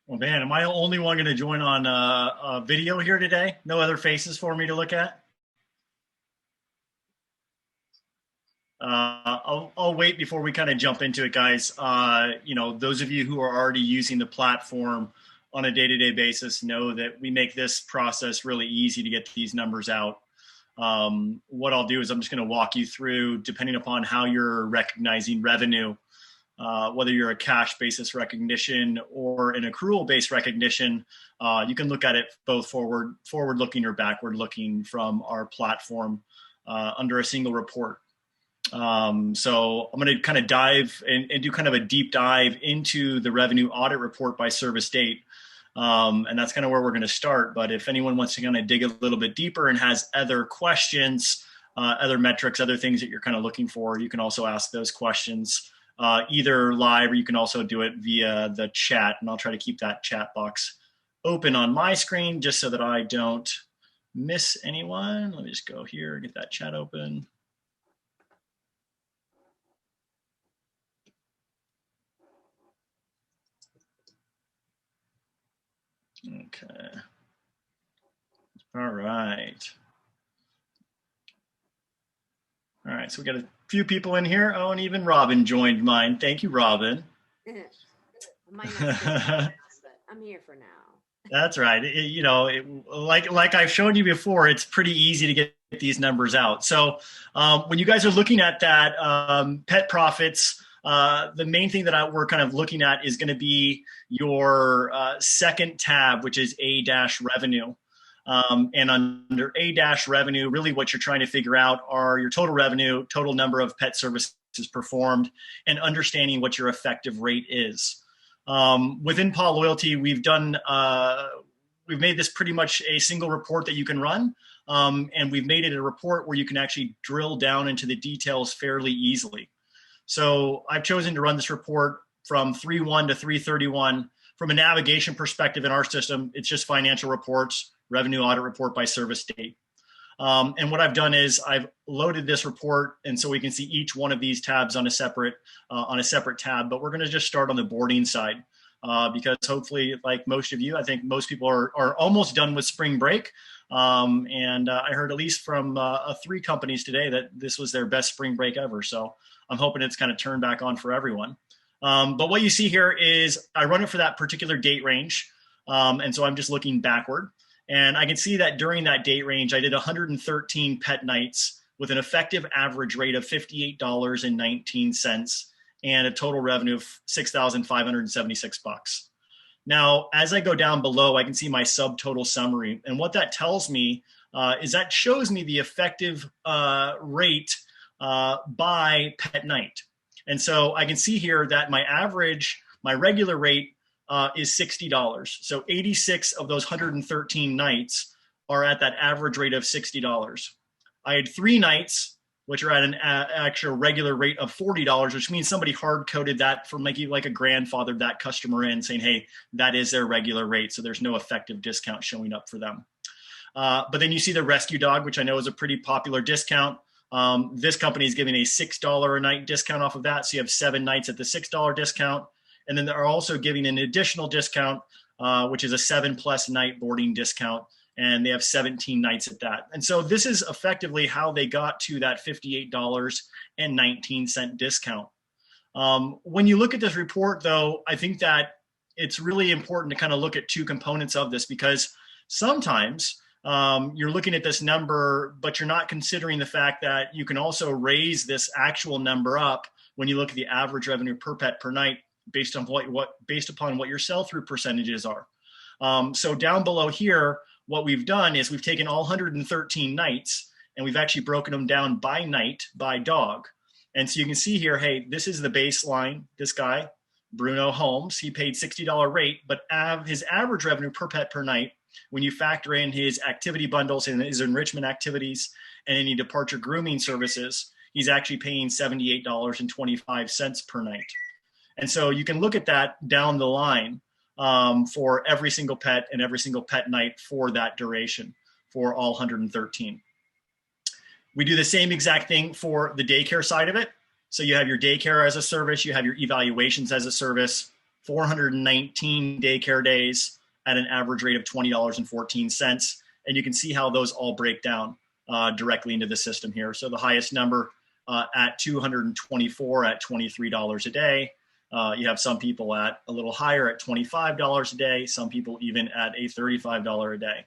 Well, man, am I the only one going to join on video here today? No other faces for me to look at? I'll wait before we kind of jump into it, guys. Those of you who are already using the platform on a day-to-day basis know that we make this process really easy to get these numbers out. What I'll do is I'm just going to walk you through, depending upon how you're recognizing revenue, whether you're a cash basis recognition or an accrual based recognition, you can look at it both forward looking or backward looking from our platform under a single report. So I'm going to kind of dive and do kind of a deep dive into the revenue audit report by service date. And that's kind of where we're going to start. But if anyone wants to kind of dig a little bit deeper and has other questions, other metrics, other things that you're kind of looking for, you can also ask those questions either live, or you can also do it via the chat. And I'll try to keep that chat box open on my screen just so that I don't miss anyone. Let me just go here, get that chat open. Okay. All right. All right, so we got a few people in here. Oh, and even Robin joined mine. Thank you, Robin. Might not but I'm here for now. That's right. Like I've shown you before, it's pretty easy to get these numbers out. So when you guys are looking at that pet profits, the main thing that we're kind of looking at is going to be your second tab, which is A-revenue. And under A-revenue, really what you're trying to figure out are your total revenue, total number of pet services performed, and understanding what your effective rate is. Within Pawloyalty, we've made this pretty much a single report that you can run. And we've made it a report where you can actually drill down into the details fairly easily. So I've chosen to run this report from 3/1 to 3/31. From a navigation perspective in our system, it's just financial reports, revenue audit report by service date. And what I've done is I've loaded this report, and so we can see each one of these tabs on a separate tab. But we're going to just start on the boarding side because hopefully, like most of you, I think most people are almost done with spring break. And I heard at least from 3 companies today that this was their best spring break ever. So I'm hoping it's kind of turned back on for everyone. But what you see here is I run it for that particular date range. And so I'm just looking backward. And I can see that during that date range, I did 113 pet nights with an effective average rate of $58.19 and a total revenue of $6,576. Now, as I go down below, I can see my subtotal summary. And what that tells me is that shows me the effective rate by pet night. And so I can see here that my regular rate is $60. So 86 of those 113 nights are at that average rate of $60. I had 3 nights, which are at an actual regular rate of $40, which means somebody hard coded that from like a grandfathered that customer in saying, hey, that is their regular rate. So there's no effective discount showing up for them. But then you see the rescue dog, which I know is a pretty popular discount. This company is giving a $6 a night discount off of that. So you have 7 nights at the $6 discount. And then they're also giving an additional discount, which is a 7+ night boarding discount. And they have 17 nights at that. And so this is effectively how they got to that $58.19 discount. When you look at this report, though, I think that it's really important to kind of look at 2 components of this, because sometimes you're looking at this number, but you're not considering the fact that you can also raise this actual number up when you look at the average revenue per pet per night based on based upon what your sell-through percentages are. So down below here, what we've done is we've taken all 113 nights and we've actually broken them down by night, by dog. And so you can see here, hey, this is the baseline. This guy, Bruno Holmes, he paid $60 rate, but his average revenue per pet per night, when you factor in his activity bundles and his enrichment activities and any departure grooming services, he's actually paying $78.25 per night. And so you can look at that down the line for every single pet and every single pet night for that duration for all 113. We do the same exact thing for the daycare side of it. So you have your daycare as a service, you have your evaluations as a service 419 daycare days at an average rate of $20.14. And you can see how those all break down directly into the system here. So the highest number at 224 at $23 a day. You have some people at a little higher at $25 a day, some people even at a $35 a day.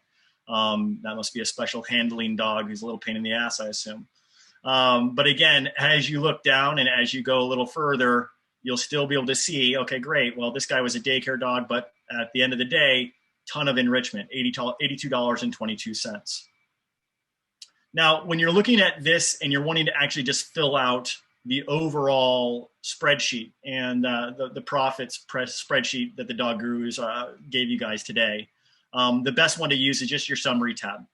That must be a special handling dog who's a little pain in the ass, I assume. But again, as you look down and as you go a little further, you'll still be able to see, okay, great. Well, this guy was a daycare dog, but at the end of the day, ton of enrichment, $82.22. Now, when you're looking at this and you're wanting to actually just fill out the overall spreadsheet and the profits spreadsheet that the dog gurus gave you guys today, the best one to use is just your summary tab.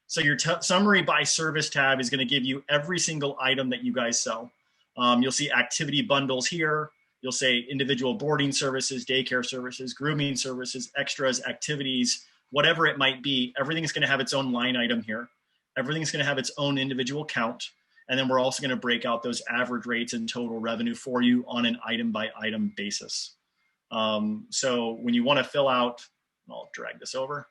So your summary by service tab is going to give you every single item that you guys sell. You'll see activity bundles here. You'll say individual boarding services, daycare services, grooming services, extras, activities, whatever it might be. Everything's going to have its own line item here. Everything's going to have its own individual count. And then we're also going to break out those average rates and total revenue for you on an item by item basis. So when you want to fill out, I'll drag this over.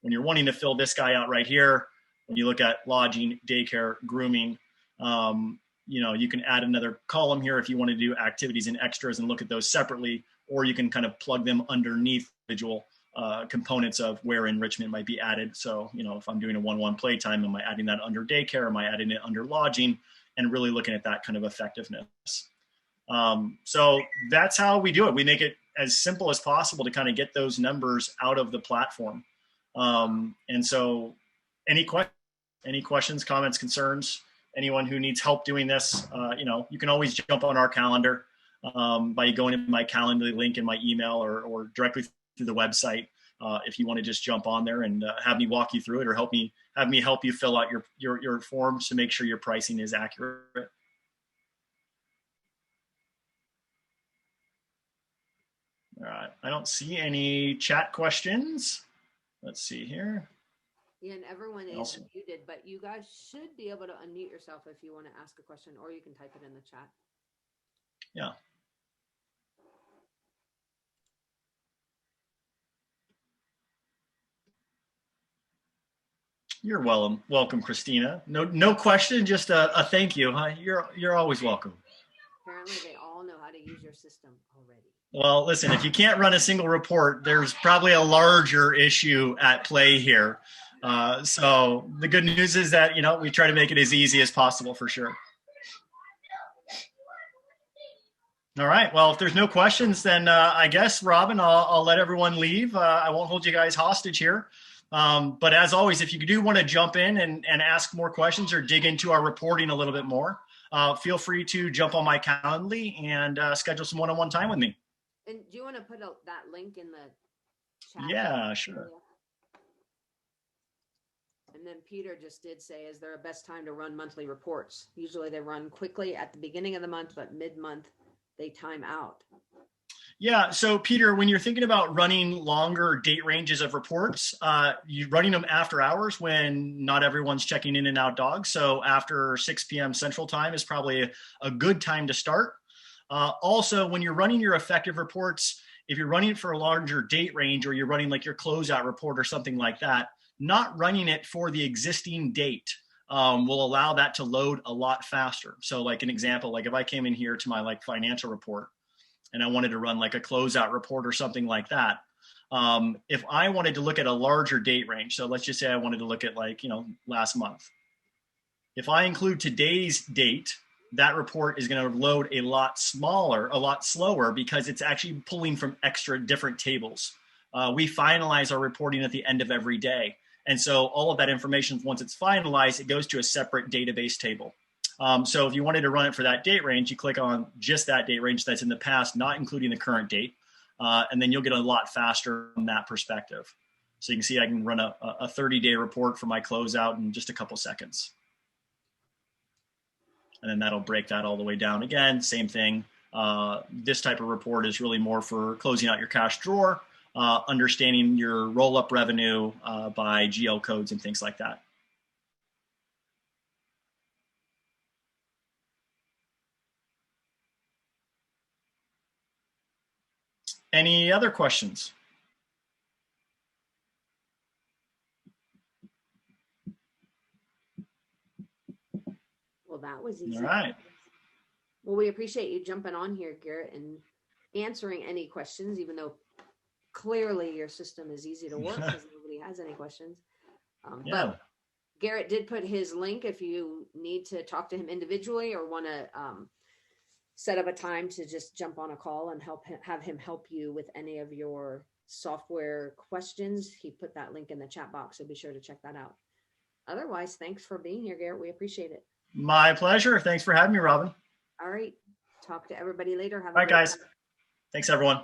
When you're wanting to fill this guy out right here, when you look at lodging, daycare, grooming, you can add another column here if you want to do activities and extras and look at those separately, or you can kind of plug them underneath individual components of where enrichment might be added. So, if I'm doing a 1-1 playtime, am I adding that under daycare? Am I adding it under lodging? And really looking at that kind of effectiveness. So that's how we do it. We make it as simple as possible to kind of get those numbers out of the platform. And so any questions, comments, concerns, anyone who needs help doing this, you can always jump on our calendar by going to my calendar link in my email or directly through the website. If you want to just jump on there and have me walk you through it, or have me help you fill out your forms to make sure your pricing is accurate. All right, I don't see any chat questions. Let's see here. Yeah, and everyone is muted, but you guys should be able to unmute yourself if you want to ask a question, or you can type it in the chat. Yeah. You're welcome, Christina. No question, just a thank you. Huh? You're always welcome. Apparently, they all know how to use your system already. Well, listen, if you can't run a single report, there's probably a larger issue at play here. So the good news is that, we try to make it as easy as possible for sure. All right. Well, if there's no questions, then I guess, Robin, I'll let everyone leave. I won't hold you guys hostage here. But as always, if you do want to jump in and ask more questions or dig into our reporting a little bit more, feel free to jump on my Calendly and schedule some one-on-one time with me. And do you want to put that link in the chat? Yeah, sure. And then Peter just did say, is there a best time to run monthly reports? Usually they run quickly at the beginning of the month, but mid-month they time out. Yeah. So Peter, when you're thinking about running longer date ranges of reports, you're running them after hours when not everyone's checking in and out dogs. So after 6 p.m. Central Time is probably a good time to start. Also, when you're running your effective reports, if you're running it for a larger date range, or you're running like your closeout report or something like that, not running it for the existing date will allow that to load a lot faster. So like an example, like if I came in here to my financial report and I wanted to run like a closeout report or something like that, if I wanted to look at a larger date range, so let's just say I wanted to look at last month. If I include today's date, that report is going to load a lot slower because it's actually pulling from extra different tables. We finalize our reporting at the end of every day. And so all of that information, once it's finalized, it goes to a separate database table. So if you wanted to run it for that date range, you click on just that date range that's in the past, not including the current date. And then you'll get a lot faster from that perspective. So you can see I can run a 30-day report for my closeout in just a couple seconds. And then that'll break that all the way down again. Same thing. This type of report is really more for closing out your cash drawer, understanding your roll-up revenue by GL codes and things like that. Any other questions? Well, that was easy. All right. Well, we appreciate you jumping on here, Garrett, and answering any questions, even though clearly your system is easy to work because nobody has any questions. Yeah. But Garrett did put his link if you need to talk to him individually or want to set up a time to just jump on a call and have him help you with any of your software questions. He put that link in the chat box, so be sure to check that out. Otherwise, thanks for being here, Garrett. We appreciate it. My pleasure. Thanks for having me, Robin. All right. Talk to everybody later. Have All right, guys. Thanks, everyone.